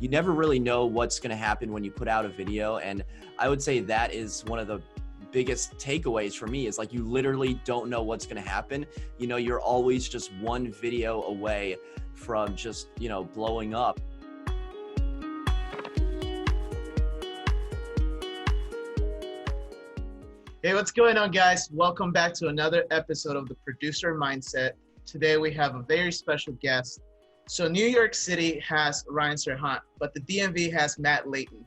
you never really know what's going to happen when you put out a video. And I would say that is one of the biggest takeaways for me, is like, you literally don't know what's going to happen. You're always just one video away from just, blowing up. Hey, what's going on, guys? Welcome back to another episode of the Producer Mindset. Today we have a very special guest. So New York City has Ryan Serhant, but the DMV has Matt Leighton.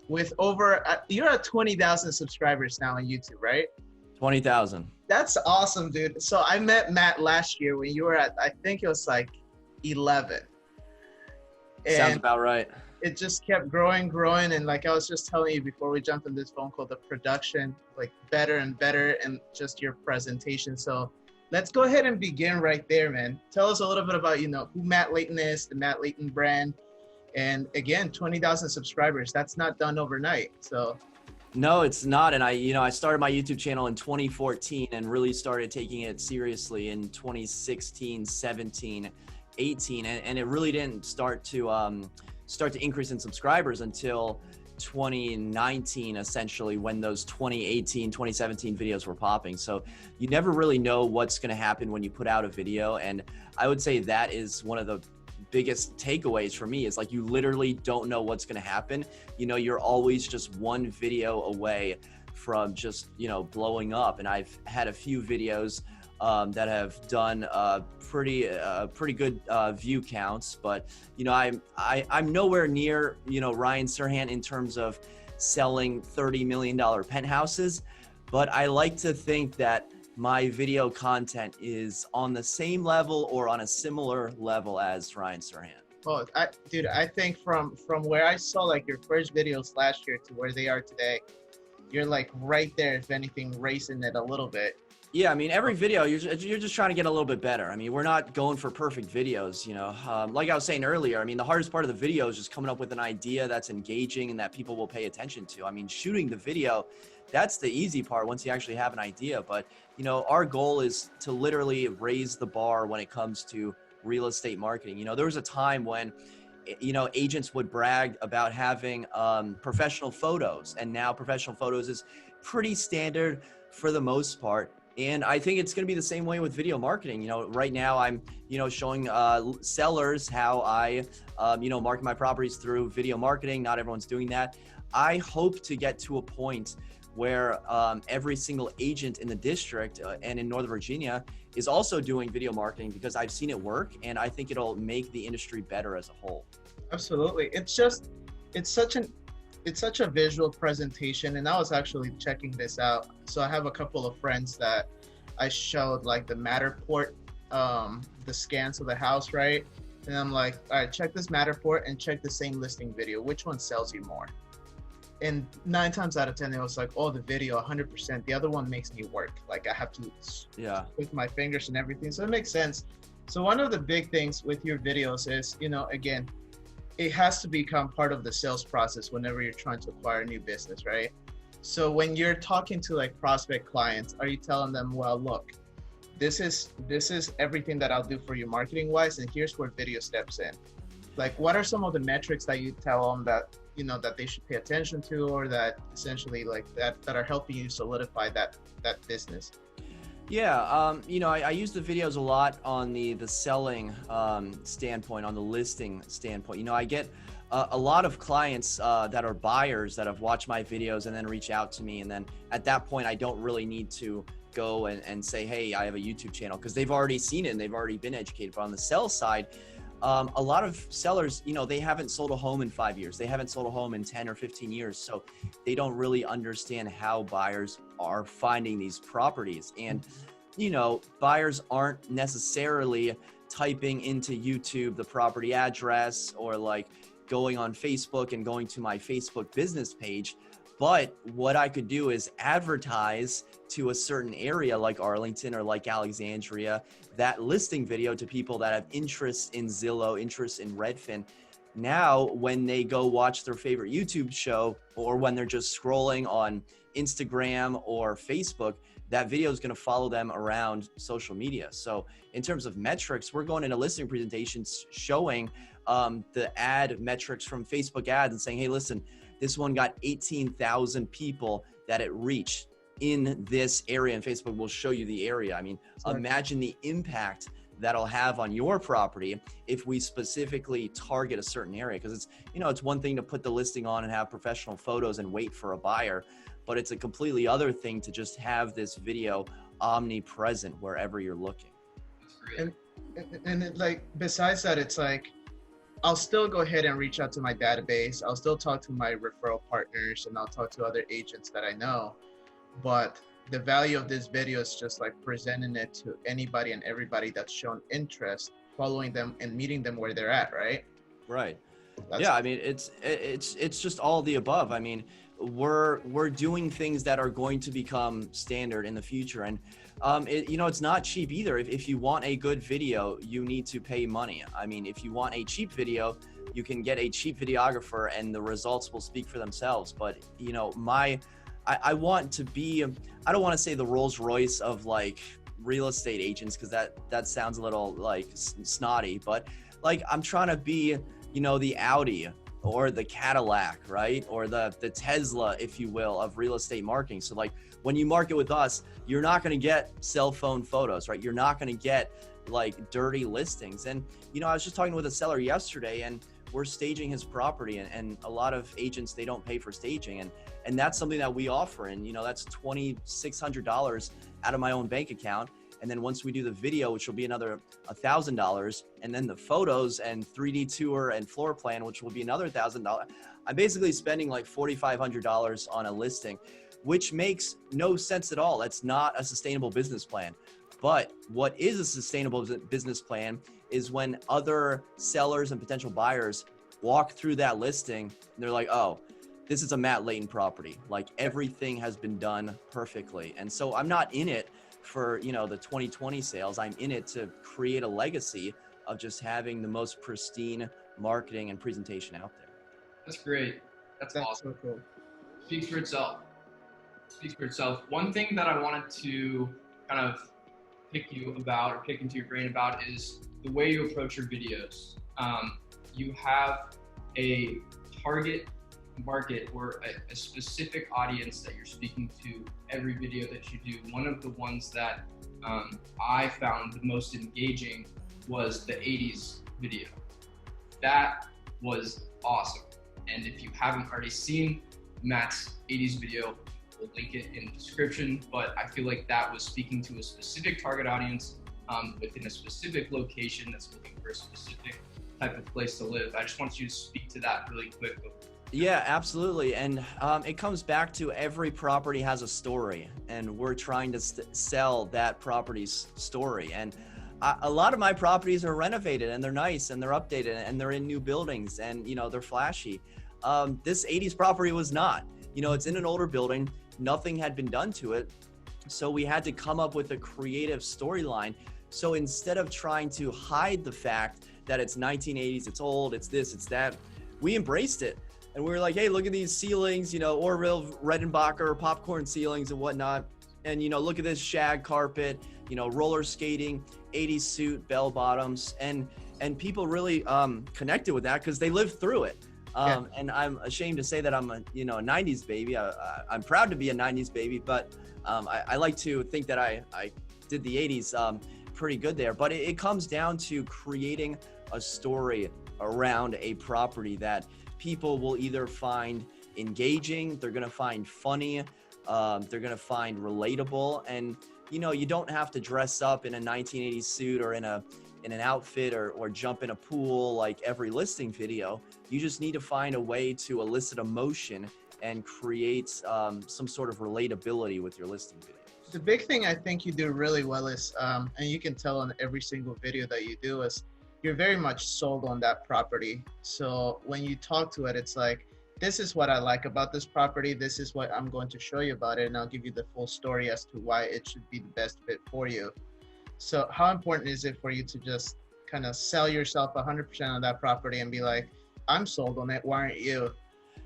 With over, you're at 20,000 subscribers now on YouTube, right? 20,000. That's awesome, dude. So I met Matt last year when you were at, I think it was like 11. Sounds about right. It just kept growing. And like I was just telling you before we jumped on this phone call, the production, like better and better, and just your presentation. So let's go ahead and begin right there, man. Tell us a little bit about, who Matt Leighton is, the Matt Leighton brand. And again, 20,000 subscribers, that's not done overnight. So no, it's not. And I started my YouTube channel in 2014 and really started taking it seriously in 2016, 17, 18. And it really didn't start to increase in subscribers until 2019, essentially, when those 2018, 2017 videos were popping. So you never really know what's going to happen when you put out a video. And I would say that is one of the biggest takeaways for me, is like, you literally don't know what's going to happen. You're always just one video away from just, blowing up. And I've had a few videos that have done pretty good view counts, but I'm nowhere near Ryan Serhant in terms of selling $30 million penthouses, but I like to think that my video content is on the same level or on a similar level as Ryan Serhant. Oh, I think from where I saw like your first videos last year to where they are today, you're like right there, if anything, racing it a little bit. Yeah, I mean, every video, you're just trying to get a little bit better. I mean, we're not going for perfect videos, Like I was saying earlier, I mean, the hardest part of the video is just coming up with an idea that's engaging and that people will pay attention to. I mean, shooting the video, that's the easy part once you actually have an idea. But, our goal is to literally raise the bar when it comes to real estate marketing. There was a time when, agents would brag about having professional photos, and now professional photos is pretty standard for the most part. And I think it's going to be the same way with video marketing. Right now I'm, showing sellers how I, market my properties through video marketing. Not everyone's doing that. I hope to get to a point where every single agent in the district and in Northern Virginia is also doing video marketing, because I've seen it work, and I think it'll make the industry better as a whole. Absolutely. It's such a visual presentation, and I was actually checking this out. So I have a couple of friends that I showed like the Matterport, the scans of the house, right? And I'm like, all right, check this Matterport and check the same listing video. Which one sells you more? And 9 times out of 10, it was like, oh, the video, 100%. The other one makes me work. Like I have to click my fingers and everything. So it makes sense. So one of the big things with your videos is, again, it has to become part of the sales process whenever you're trying to acquire a new business, right? So when you're talking to like prospect clients, are you telling them, well, look, this is everything that I'll do for you marketing wise, and here's where video steps in? Like, what are some of the metrics that you tell them that, that they should pay attention to, or that essentially like that are helping you solidify that business? Yeah, I use the videos a lot on the selling standpoint, on the listing standpoint. I get a lot of clients that are buyers that have watched my videos and then reach out to me. And then at that point, I don't really need to go and say, hey, I have a YouTube channel, because they've already seen it and they've already been educated. But on the sell side, a lot of sellers, they haven't sold a home in 5 years. They haven't sold a home in 10 or 15 years. So they don't really understand how buyers are finding these properties. And, buyers aren't necessarily typing into YouTube the property address, or like going on Facebook and going to my Facebook business page. But what I could do is advertise to a certain area like Arlington or like Alexandria, that listing video to people that have interest in Zillow, interest in Redfin. Now, when they go watch their favorite YouTube show, or when they're just scrolling on Instagram or Facebook, that video is going to follow them around social media. So in terms of metrics, we're going into listing presentations showing the ad metrics from Facebook ads and saying, hey, listen, this one got 18,000 people that it reached in this area, and Facebook will show you the area. I mean, imagine the impact that'll have on your property if we specifically target a certain area. Because it's, you know, it's one thing to put the listing on and have professional photos and wait for a buyer, but it's a completely other thing to just have this video omnipresent wherever you're looking. And it, like, besides that, it's like, I'll still go ahead and reach out to my database. I'll still talk to my referral partners, and I'll talk to other agents that I know. But the value of this video is just like presenting it to anybody and everybody that's shown interest, following them and meeting them where they're at, right? Right. Yeah, I mean, it's just all the above. I mean, we're doing things that are going to become standard in the future, and you know, it's not cheap either. If you want a good video, you need to pay money. I mean, if you want a cheap video, you can get a cheap videographer, and the results will speak for themselves. But you know, I want to be, I don't want to say the Rolls Royce of like real estate agents, because that sounds a little like snotty, but like I'm trying to be, you know, the Audi or the Cadillac, right? Or the Tesla, if you will, of real estate marketing. So like when you market with us, you're not going to get cell phone photos, right? You're not going to get like dirty listings. And, you know, I was just talking with a seller yesterday, and we're staging his property, and a lot of agents, they don't pay for staging. And that's something that we offer. And, you know, that's $2,600 out of my own bank account. And then once we do the video, which will be another $1,000, and then the photos and 3D tour and floor plan, which will be another $1,000, I'm basically spending like $4,500 on a listing, which makes no sense at all. That's not a sustainable business plan. But what is a sustainable business plan is when other sellers and potential buyers walk through that listing and they're like, oh, this is a Matt Leighton property. Like everything has been done perfectly. And so I'm not in it for, you know, the 2020 sales. I'm in it to create a legacy of just having the most pristine marketing and presentation out there. That's great. That's awesome. So cool. Speaks for itself. Speaks for itself. One thing that I wanted to kind of pick you about, or pick into your brain about, is the way you approach your videos. You have a target market or a specific audience that you're speaking to every video that you do. One of the ones that I found the most engaging was the 80s video. That was awesome. And if you haven't already seen Matt's 80s video, we'll link it in the description. But I feel like that was speaking to a specific target audience within a specific location that's looking for a specific type of place to live. I just want you to speak to that really quick. Yeah, absolutely. And it comes back to every property has a story, and we're trying to sell that property's story. And a lot of my properties are renovated, and they're nice, and they're updated, and they're in new buildings, and, you know, they're flashy. This 80s property was not. You know, it's in an older building. Nothing had been done to it. So we had to come up with a creative storyline. So instead of trying to hide the fact that it's 1980s, it's old, it's this, it's that, we embraced it. And we were like, hey, look at these ceilings, you know, Orville Redenbacher popcorn ceilings and whatnot. And, you know, look at this shag carpet, you know, roller skating, 80s suit, bell bottoms. And people really connected with that because they lived through it. And I'm ashamed to say that I'm a 90s baby. I'm proud to be a 90s baby, but I like to think that I did the 80s pretty good there. But it comes down to creating a story around a property that people will either find engaging, they're going to find funny, they're going to find relatable. And, you know, you don't have to dress up in a 1980s suit or in an outfit or jump in a pool like every listing video. You just need to find a way to elicit emotion and create some sort of relatability with your listing video. The big thing I think you do really well is, and you can tell on every single video that you do, is you're very much sold on that property. So when you talk to it, it's like, this is what I like about this property. This is what I'm going to show you about it. And I'll give you the full story as to why it should be the best fit for you. So how important is it for you to just kind of sell yourself 100% on that property and be like, I'm sold on it, why aren't you?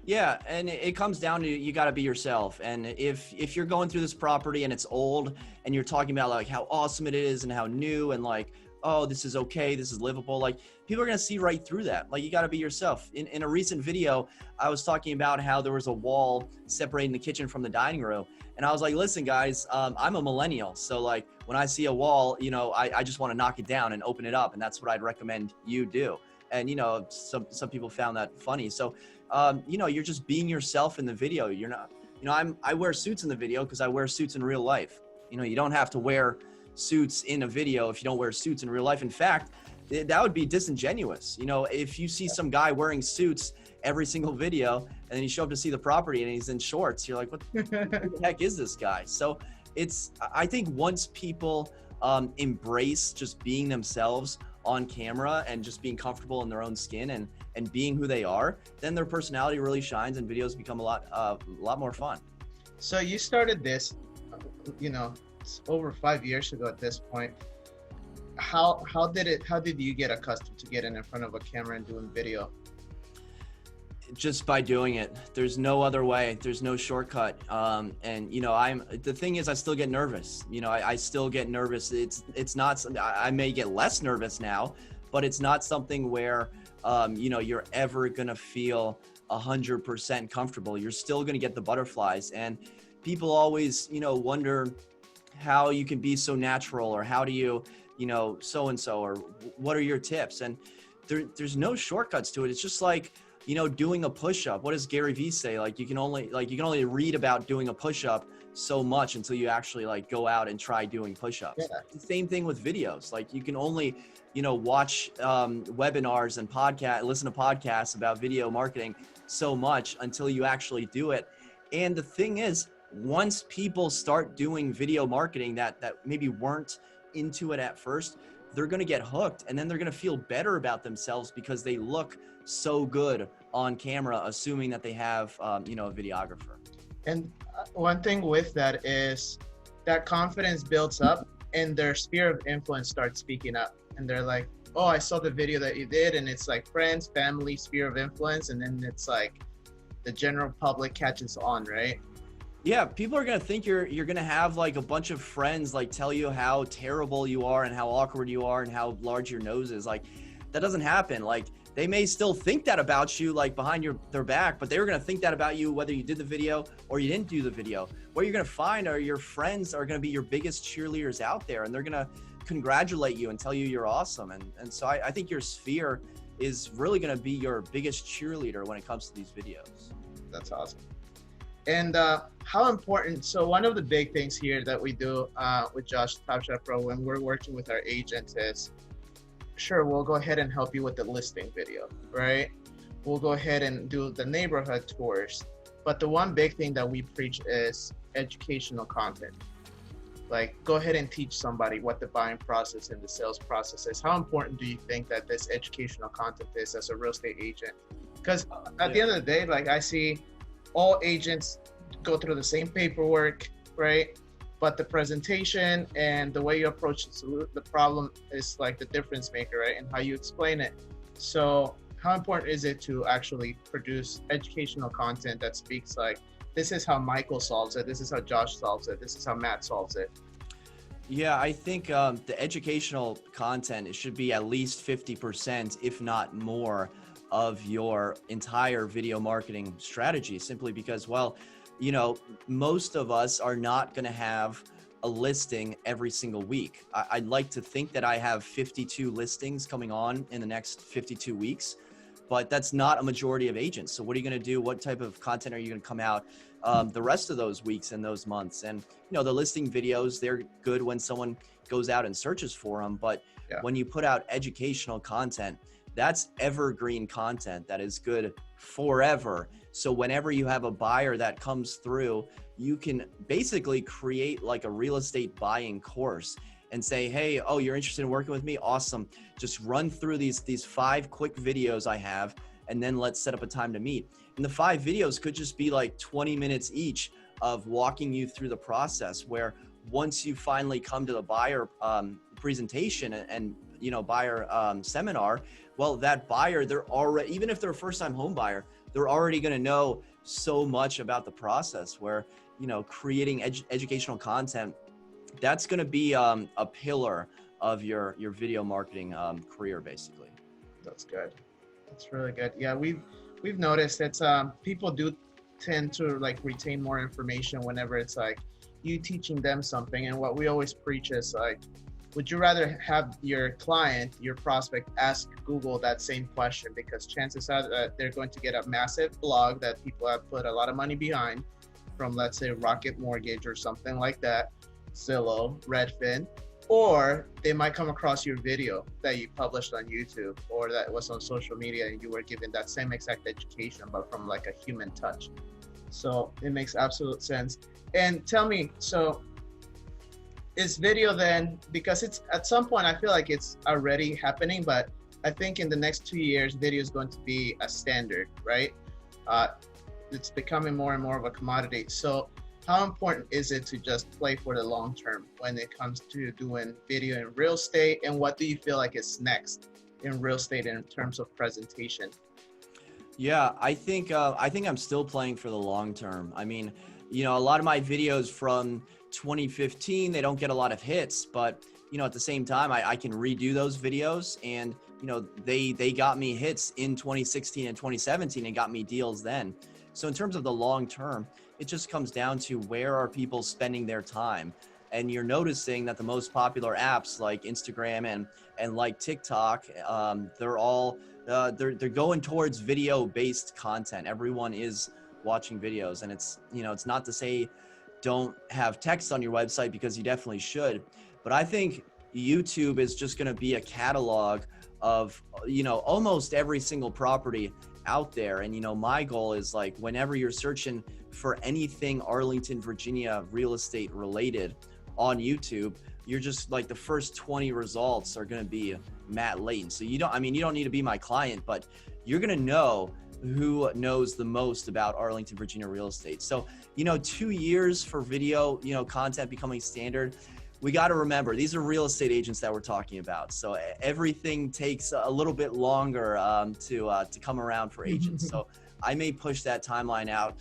Yeah, and it comes down to, you got to be yourself. And if you're going through this property and it's old and you're talking about like how awesome it is and how new and like, oh, this is okay, this is livable. Like, people are going to see right through that. Like, you got to be yourself. In a recent video, I was talking about how there was a wall separating the kitchen from the dining room. And I was like, listen, guys, I'm a millennial. So like, when I see a wall, you know, I just want to knock it down and open it up. And that's what I'd recommend you do. And, you know, some people found that funny. So, you know, you're just being yourself in the video. You're not, you know, I wear suits in the video because I wear suits in real life. You know, you don't have to wear suits in a video if you don't wear suits in real life. In fact, that would be disingenuous. You know, if you see some guy wearing suits every single video and then you show up to see the property and he's in shorts, you're like, what the heck is this guy? So I think once people embrace just being themselves on camera and just being comfortable in their own skin and being who they are, then their personality really shines and videos become a lot more fun. So you started this, you know, it's over 5 years ago at this point. How did you get accustomed to getting in front of a camera and doing video? Just by doing it. There's no other way. There's no shortcut. And you know, the thing is, I still get nervous. You know, I still get nervous. It's not something, I may get less nervous now, but it's not something where, you know, you're ever gonna feel 100% comfortable. You're still gonna get the butterflies. And people always, you know, wonder how you can be so natural, or how do you know, so-and-so, or what are your tips? And there's no shortcuts to it. It's just like, you know, doing a push-up. What does Gary Vee say? Like, you can only read about doing a push-up so much until you actually like go out and try doing push-ups. Yeah. The same thing with videos. Like, you can only, you know, watch webinars and listen to podcasts about video marketing so much until you actually do it. And the thing is, once people start doing video marketing that maybe weren't into it at first, they're going to get hooked, and then they're going to feel better about themselves because they look so good on camera, assuming that they have, you know, a videographer. And one thing with that is that confidence builds up and their sphere of influence starts speaking up, and they're like, oh, I saw the video that you did, and it's like friends, family, sphere of influence, and then it's like the general public catches on, right? Yeah, people are gonna think you're gonna have like a bunch of friends like tell you how terrible you are and how awkward you are and how large your nose is. Like, that doesn't happen. Like, they may still think that about you, like behind their back, but they were gonna think that about you whether you did the video or you didn't do the video. What you're gonna find are your friends are gonna be your biggest cheerleaders out there, and they're gonna congratulate you and tell you you're awesome. And so I think your sphere is really gonna be your biggest cheerleader when it comes to these videos. That's awesome. And how important, so one of the big things here that we do with Josh, TopShotPro, when we're working with our agents is, sure, we'll go ahead and help you with the listing video, right? We'll go ahead and do the neighborhood tours. But the one big thing that we preach is educational content. Like, go ahead and teach somebody what the buying process and the sales process is. How important do you think that this educational content is as a real estate agent? Because at the end of the day, like, I see all agents go through the same paperwork, right? But the presentation and the way you approach the problem is like the difference maker, right? And how you explain it. So how important is it to actually produce educational content that speaks like, this is how Michael solves it, this is how Josh solves it, this is how Matt solves it? Yeah, I think the educational content, it should be at least 50%, if not more, of your entire video marketing strategy, simply because, well, you know, most of us are not going to have a listing every single week. I'd like to think that I have 52 listings coming on in the next 52 weeks, but that's not a majority of agents. So what are you going to do? What type of content are you going to come out the rest of those weeks and those months? And, you know, the listing videos, they're good when someone goes out and searches for them. But when you put out educational content, that's evergreen content that is good forever. So whenever you have a buyer that comes through, you can basically create like a real estate buying course and say, hey, oh, you're interested in working with me? Awesome. Just run through these 5 quick videos I have, and then let's set up a time to meet. And the 5 videos could just be like 20 minutes each of walking you through the process, where once you finally come to the buyer presentation and you know, buyer seminar, well, that buyer, they're already, even if they're a first-time home buyer, they're already going to know so much about the process, where, you know, creating educational content, that's going to be a pillar of your video marketing career, basically. That's good. That's really good. Yeah, we've noticed that people do tend to like retain more information whenever it's like you teaching them something. And what we always preach is like, would you rather have your client, your prospect, ask Google that same question? Because chances are that they're going to get a massive blog that people have put a lot of money behind from, let's say, Rocket Mortgage or something like that, Zillow, Redfin, or they might come across your video that you published on YouTube or that was on social media and you were given that same exact education, but from like a human touch. So it makes absolute sense. And tell me, so is video then, because it's at some point, I feel like it's already happening, but I think in the next 2 years, video is going to be a standard, right? It's becoming more and more of a commodity. So how important is it to just play for the long term when it comes to doing video in real estate? And what do you feel like is next in real estate in terms of presentation? Yeah, I think I'm still playing for the long term. I mean, you know, a lot of my videos from 2015, they don't get a lot of hits, but you know, at the same time, I can redo those videos, and you know, they got me hits in 2016 and 2017 and got me deals then. So in terms of the long term, it just comes down to where are people spending their time. And you're noticing that the most popular apps like Instagram and like TikTok, they're all they're going towards video based content. Everyone is watching videos, and it's, you know, it's not to say don't have text on your website, because you definitely should, but I think YouTube is just going to be a catalog of, you know, almost every single property out there. And you know, my goal is like, whenever you're searching for anything Arlington, Virginia real estate related on YouTube, you're just like, the first 20 results are going to be Matt Leighton. So you don't need to be my client, but you're going to know who knows the most about Arlington, Virginia real estate. So, you know, 2 years for video, you know, content becoming standard. We got to remember, these are real estate agents that we're talking about. So everything takes a little bit longer to come around for agents. So I may push that timeline out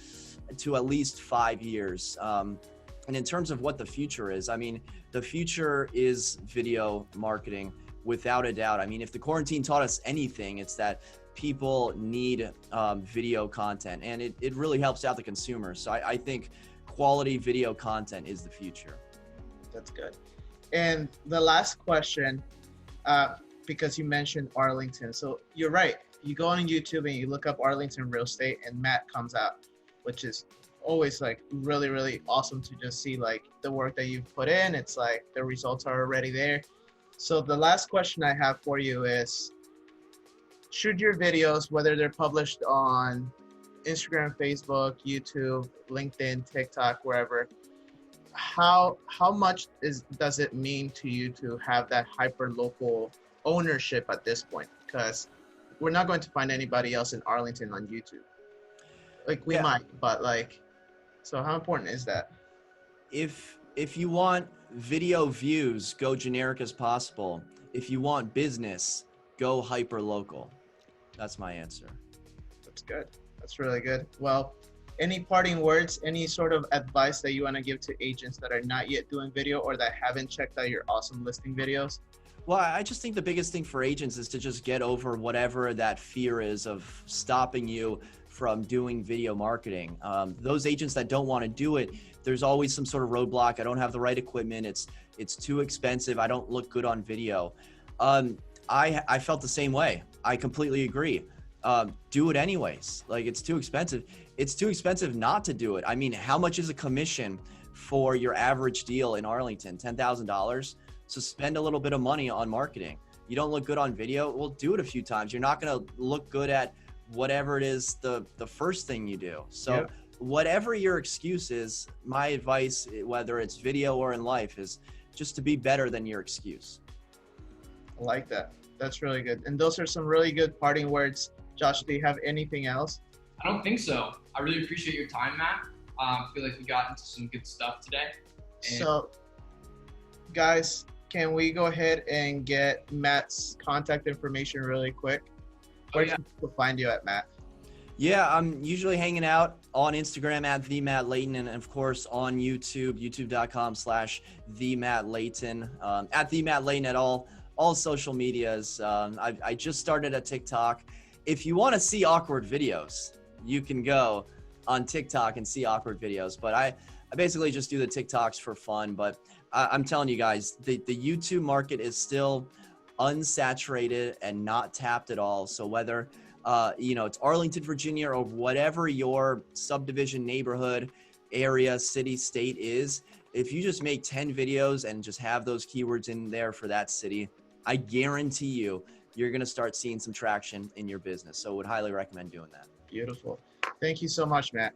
to at least 5 years. And in terms of what the future is, I mean, the future is video marketing without a doubt. I mean, if the quarantine taught us anything, it's that people need video content, and it really helps out the consumer. So I think quality video content is the future. That's good. And the last question, because you mentioned Arlington. So you're right. You go on YouTube and you look up Arlington real estate and Matt comes out, which is always like really, really awesome to just see like the work that you've put in. It's like the results are already there. So the last question I have for you is, should your videos, whether they're published on Instagram, Facebook, YouTube, LinkedIn, TikTok, wherever, how much does it mean to you to have that hyper local ownership at this point? Because we're not going to find anybody else in Arlington on YouTube. Like we might, but like, so how important is that? If you want video views, go generic as possible. If you want business, go hyper local. That's my answer. That's good. That's really good. Well, any parting words, any sort of advice that you want to give to agents that are not yet doing video or that haven't checked out your awesome listing videos? Well, I just think the biggest thing for agents is to just get over whatever that fear is of stopping you from doing video marketing. Those agents that don't want to do it, there's always some sort of roadblock. I don't have the right equipment. It's too expensive. I don't look good on video. I felt the same way. I completely agree. Do it anyways. Like, it's too expensive. It's too expensive not to do it. I mean, how much is a commission for your average deal in Arlington? $10,000. So spend a little bit of money on marketing. You don't look good on video? Well, do it a few times. You're not going to look good at whatever it is the first thing you do. So whatever your excuse is, my advice, whether it's video or in life, is just to be better than your excuse. I like that. That's really good. And those are some really good parting words. Josh, do you have anything else? I don't think so. I really appreciate your time, Matt. I feel like we got into some good stuff today. So, guys, can we go ahead and get Matt's contact information really quick? Where can people find you at, Matt? Yeah, I'm usually hanging out on Instagram at the Matt Leighton, and of course on YouTube, youtube.com/the Matt Leighton, at the Matt Leighton at all social medias. I just started a TikTok. If you want to see awkward videos, you can go on TikTok and see awkward videos. But I basically just do the TikToks for fun. But I'm telling you guys, the YouTube market is still unsaturated and not tapped at all. So whether it's Arlington, Virginia, or whatever your subdivision, neighborhood, area, city, state is, if you just make 10 videos and just have those keywords in there for that city, I guarantee you're going to start seeing some traction in your business. So I would highly recommend doing that. Beautiful. Thank you so much, Matt.